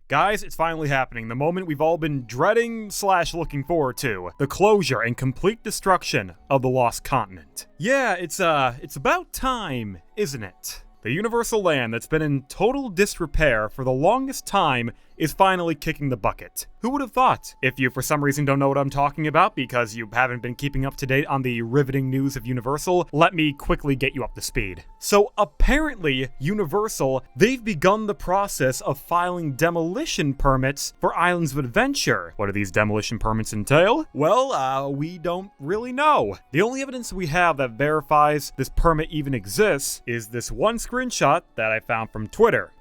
Guys, it's finally happening. The moment we've all been dreading / looking forward to. The closure and complete destruction of the Lost Continent. Yeah, it's about time, isn't it? The Universal Land that's been in total disrepair for the longest time is finally kicking the bucket. Who would have thought? If you for some reason don't know what I'm talking about because you haven't been keeping up to date on the riveting news of Universal, let me quickly get you up to speed. So apparently, Universal, they've begun the process of filing demolition permits for Islands of Adventure. What do these demolition permits entail? Well, we don't really know. The only evidence we have that verifies this permit even exists is this one screenshot that I found from Twitter.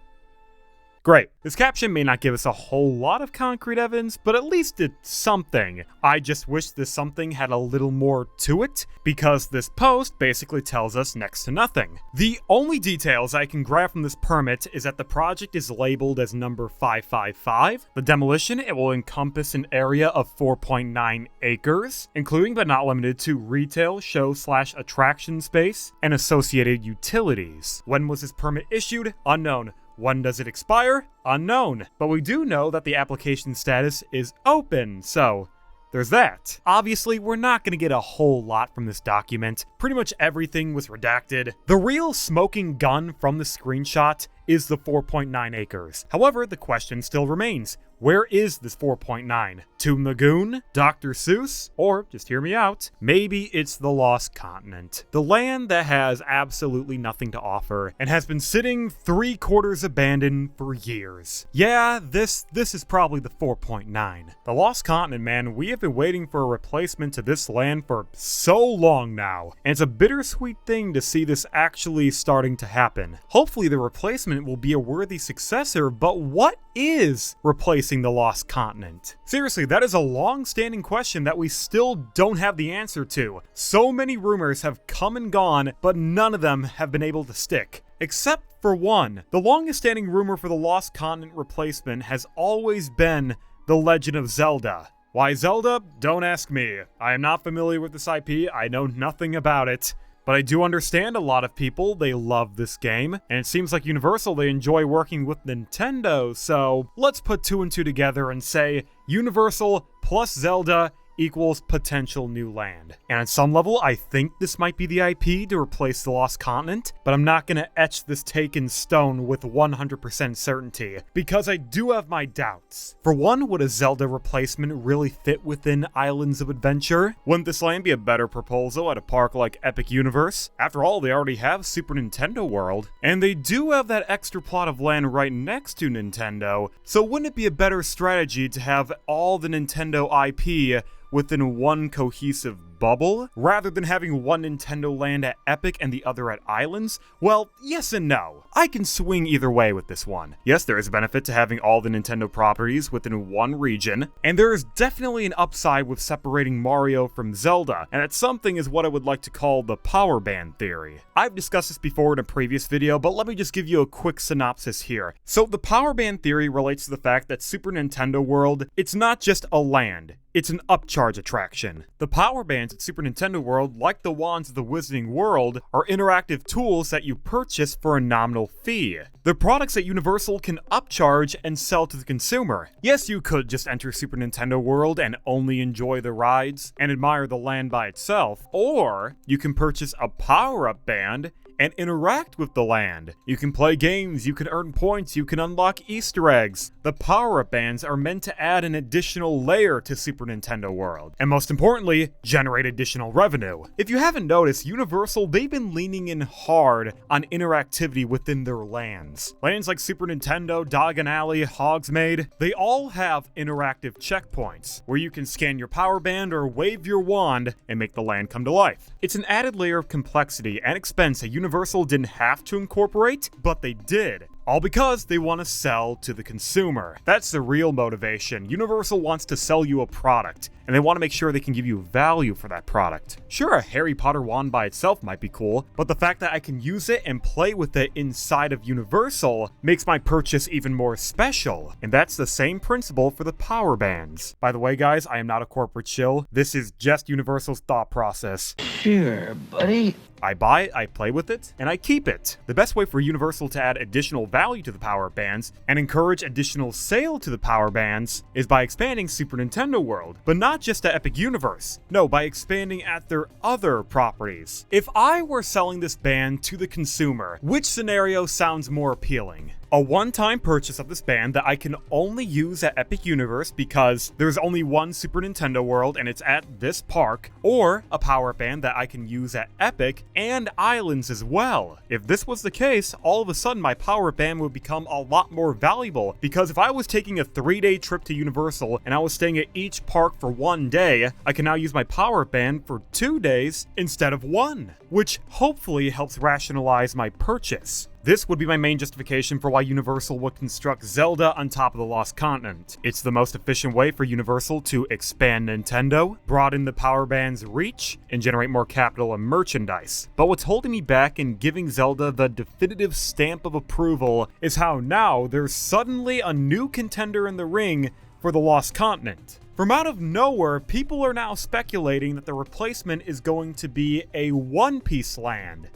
Great. This caption may not give us a whole lot of concrete evidence, but at least it's something. I just wish this something had a little more to it, because this post basically tells us next to nothing. The only details I can grab from this permit is that the project is labeled as number 555. The demolition, it will encompass an area of 4.9 acres, including but not limited to retail, show/attraction space, and associated utilities. When was this permit issued? Unknown. When does it expire? Unknown. But we do know that the application status is open, so there's that. Obviously, we're not going to get a whole lot from this document. Pretty much everything was redacted. The real smoking gun from the screenshot is the 4.9 acres. However, the question still remains. Where is this 4.9? Toon Lagoon? Dr. Seuss? Or, just hear me out, maybe it's the Lost Continent. The land that has absolutely nothing to offer and has been sitting 3/4 abandoned for years. Yeah, this is probably the 4.9. The Lost Continent, man, we have been waiting for a replacement to this land for so long now. And it's a bittersweet thing to see this actually starting to happen. Hopefully the replacement will be a worthy successor, but what is replacing the Lost Continent? Seriously, that is a long-standing question that we still don't have the answer to. So many rumors have come and gone, but none of them have been able to stick. Except for one. The longest-standing rumor for the Lost Continent replacement has always been The Legend of Zelda. Why Zelda? Don't ask me. I am not familiar with this IP, I know nothing about it. But I do understand a lot of people, they love this game, and it seems like Universal, they enjoy working with Nintendo, so let's put 2 and 2 together and say Universal plus Zelda equals potential new land. And at some level, I think this might be the IP to replace the Lost Continent, but I'm not gonna etch this take in stone with 100% certainty, because I do have my doubts. For one, would a Zelda replacement really fit within Islands of Adventure? Wouldn't this land be a better proposal at a park like Epic Universe? After all, they already have Super Nintendo World, and they do have that extra plot of land right next to Nintendo, so wouldn't it be a better strategy to have all the Nintendo IP within one cohesive bubble, rather than having one Nintendo land at Epic and the other at Islands? Well, yes and no. I can swing either way with this one. Yes, there is a benefit to having all the Nintendo properties within one region, and there is definitely an upside with separating Mario from Zelda, and that something is what I would like to call the power band theory. I've discussed this before in a previous video, but let me just give you a quick synopsis here. So the power band theory relates to the fact that Super Nintendo World, it's not just a land, it's an upcharge attraction. The power bands at Super Nintendo World, like the wands of the Wizarding World, are interactive tools that you purchase for a nominal fee. They're products that Universal can upcharge and sell to the consumer. Yes, you could just enter Super Nintendo World and only enjoy the rides and admire the land by itself, or you can purchase a power-up band and interact with the land. You can play games, you can earn points, you can unlock Easter eggs. The power-up bands are meant to add an additional layer to Super Nintendo World, and most importantly, generate additional revenue. If you haven't noticed, Universal, they've been leaning in hard on interactivity within their lands. Lands like Super Nintendo, Diagon Alley, Hogsmeade, they all have interactive checkpoints, where you can scan your power band or wave your wand and make the land come to life. It's an added layer of complexity and expense that Universal didn't have to incorporate, but they did. All because they want to sell to the consumer. That's the real motivation. Universal wants to sell you a product, and they want to make sure they can give you value for that product. Sure, a Harry Potter wand by itself might be cool, but the fact that I can use it and play with it inside of Universal makes my purchase even more special. And that's the same principle for the power bands. By the way, guys, I am not a corporate shill. This is just Universal's thought process. Sure, buddy. I buy it, I play with it, and I keep it. The best way for Universal to add additional value to the power bands and encourage additional sale to the power bands is by expanding Super Nintendo World, but not just at Epic Universe. No, by expanding at their other properties. If I were selling this band to the consumer, which scenario sounds more appealing? A one-time purchase of this band that I can only use at Epic Universe because there's only one Super Nintendo World and it's at this park, or a power band that I can use at Epic and Islands as well. If this was the case, all of a sudden my power band would become a lot more valuable, because if I was taking a 3-day trip to Universal and I was staying at each park for 1 day, I can now use my power band for 2 days instead of 1, which hopefully helps rationalize my purchase. This would be my main justification for why Universal would construct Zelda on top of the Lost Continent. It's the most efficient way for Universal to expand Nintendo, broaden the power band's reach, and generate more capital and merchandise. But what's holding me back in giving Zelda the definitive stamp of approval is how now there's suddenly a new contender in the ring for the Lost Continent. From out of nowhere, people are now speculating that the replacement is going to be a One Piece land.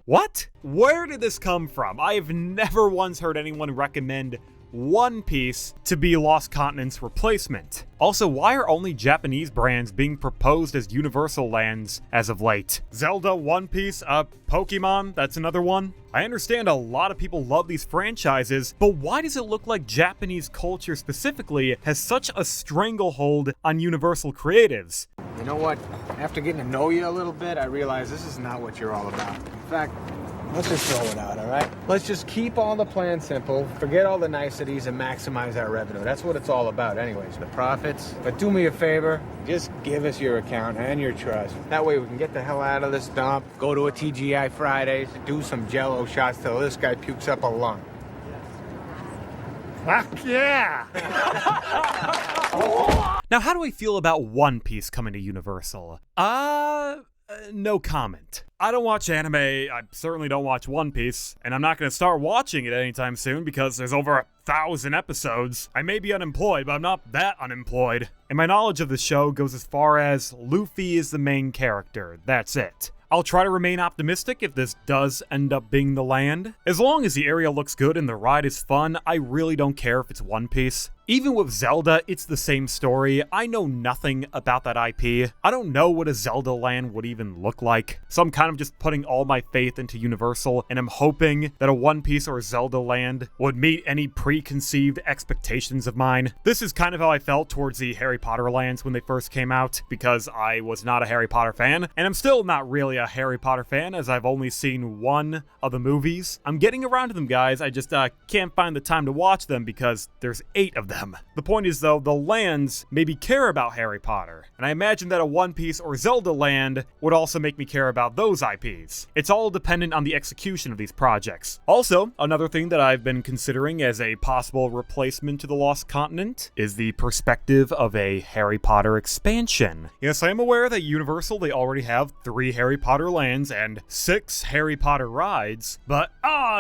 What? Where did this come from? I have never once heard anyone recommend One Piece to be Lost Continent's replacement. Also, why are only Japanese brands being proposed as Universal lands as of late? Zelda, One Piece, Pokemon, that's another one. I understand a lot of people love these franchises, but why does it look like Japanese culture specifically has such a stranglehold on Universal creatives? You know what? After getting to know you a little bit, I realize this is not what you're all about. In fact, let's just throw it out, all right? Let's just keep all the plans simple, forget all the niceties, and maximize our revenue. That's what it's all about anyways, the profits. But do me a favor, just give us your account and your trust. That way we can get the hell out of this dump, go to a TGI Fridays, do some Jell-O shots till this guy pukes up a lung. Fuck yeah! Now, how do I feel about One Piece coming to Universal? No comment. I don't watch anime, I certainly don't watch One Piece, and I'm not going to start watching it anytime soon because there's over 1,000 episodes. I may be unemployed, but I'm not that unemployed. And my knowledge of the show goes as far as Luffy is the main character, that's it. I'll try to remain optimistic if this does end up being the land. As long as the area looks good and the ride is fun, I really don't care if it's One Piece. Even with Zelda, it's the same story. I know nothing about that IP. I don't know what a Zelda land would even look like. So I'm kind of just putting all my faith into Universal, and I'm hoping that a One Piece or Zelda land would meet any preconceived expectations of mine. This is kind of how I felt towards the Harry Potter lands when they first came out, because I was not a Harry Potter fan, and I'm still not really a Harry Potter fan, as I've only seen one of the movies. I'm getting around to them, guys. I just can't find the time to watch them because there's 8 of them. The point is, though, the lands maybe care about Harry Potter, and I imagine that a One Piece or Zelda land would also make me care about those IPs. It's all dependent on the execution of these projects. Also, another thing that I've been considering as a possible replacement to the Lost Continent is the perspective of a Harry Potter expansion. Yes, I am aware that Universal, they already have 3 Harry Potter lands and 6 Harry Potter rides, but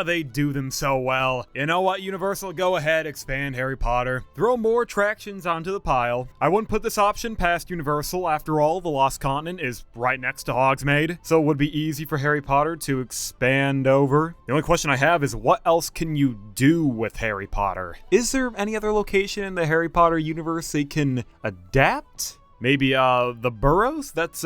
they do them so well. You know what, Universal, go ahead, expand Harry Potter. Throw more attractions onto the pile. I wouldn't put this option past Universal. After all, the Lost Continent is right next to Hogsmeade, so it would be easy for Harry Potter to expand over. The only question I have is, what else can you do with Harry Potter? Is there any other location in the Harry Potter universe they can adapt? Maybe, the Burrows? That's,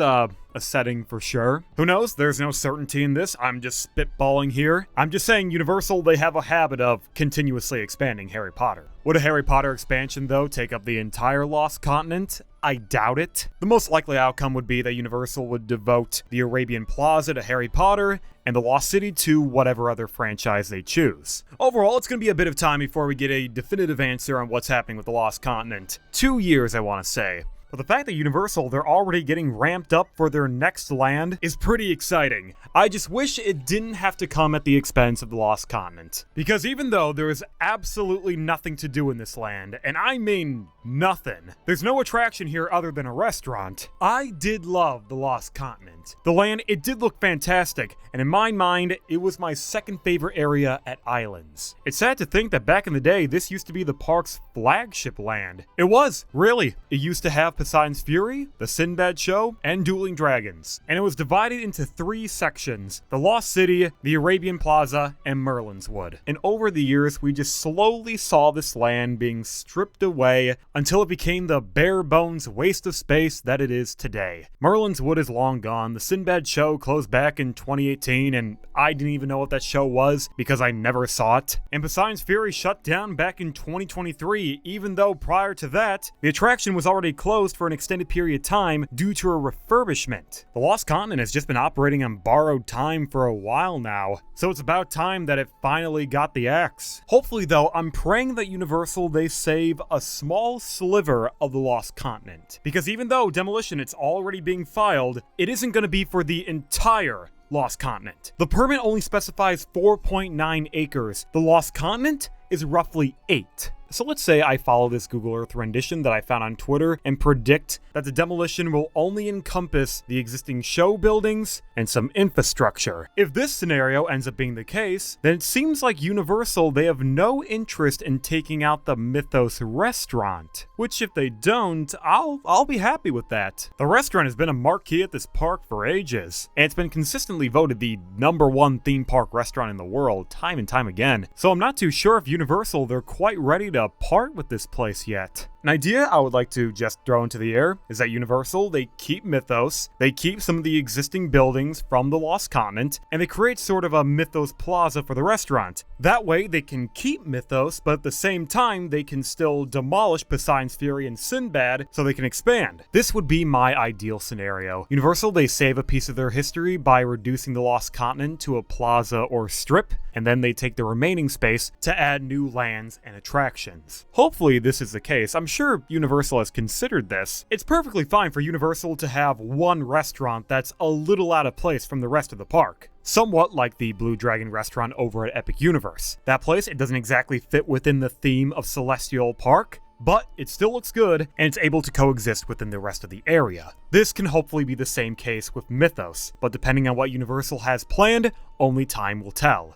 a setting for sure. Who knows? There's no certainty in this. I'm just spitballing here. I'm just saying Universal, they have a habit of continuously expanding Harry Potter. Would a Harry Potter expansion, though, take up the entire Lost Continent? I doubt it. The most likely outcome would be that Universal would devote the Arabian Plaza to Harry Potter and the Lost City to whatever other franchise they choose. Overall, it's going to be a bit of time before we get a definitive answer on what's happening with the Lost Continent. 2 years, I want to say. But the fact that Universal, they're already getting ramped up for their next land is pretty exciting. I just wish it didn't have to come at the expense of the Lost Continent. Because even though there is absolutely nothing to do in this land, and I mean nothing, there's no attraction here other than a restaurant, I did love the Lost Continent. The land, it did look fantastic, and in my mind, it was my second favorite area at Islands. It's sad to think that back in the day, this used to be the park's flagship land. It was, really. It used to have Poseidon's Fury, the Sinbad Show, and Dueling Dragons. And it was divided into 3 sections: the Lost City, the Arabian Plaza, and Merlin's Wood. And over the years, we just slowly saw this land being stripped away until it became the bare bones waste of space that it is today. Merlin's Wood is long gone. The Sinbad Show closed back in 2018, and I didn't even know what that show was because I never saw it. And Poseidon's Fury shut down back in 2023, even though prior to that, the attraction was already closed for an extended period of time due to a refurbishment. The Lost Continent has just been operating on borrowed time for a while now, so it's about time that it finally got the axe. Hopefully though, I'm praying that Universal, they save a small sliver of the Lost Continent, because even though demolition it's already being filed, it isn't going to be for the entire Lost Continent. The permit only specifies 4.9 acres. The Lost Continent is roughly 8. So let's say I follow this Google Earth rendition that I found on Twitter and predict that the demolition will only encompass the existing show buildings and some infrastructure. If this scenario ends up being the case, then it seems like Universal, they have no interest in taking out the Mythos restaurant, which if they don't, I'll be happy with that. The restaurant has been a marquee at this park for ages, and it's been consistently voted the #1 theme park restaurant in the world time and time again. So I'm not too sure if Universal, they're quite ready to part with this place yet. An idea I would like to just throw into the air is that Universal, they keep Mythos, they keep some of the existing buildings from the Lost Continent, and they create sort of a Mythos Plaza for the restaurant. That way they can keep Mythos, but at the same time they can still demolish Poseidon's Fury and Sinbad so they can expand. This would be my ideal scenario. Universal, they save a piece of their history by reducing the Lost Continent to a plaza or strip, and then they take the remaining space to add new lands and attractions. Hopefully this is the case. I'm sure Universal has considered this. It's perfectly fine for Universal to have one restaurant that's a little out of place from the rest of the park. Somewhat like the Blue Dragon restaurant over at Epic Universe. That place, it doesn't exactly fit within the theme of Celestial Park, but it still looks good, and it's able to coexist within the rest of the area. This can hopefully be the same case with Mythos, but depending on what Universal has planned, only time will tell.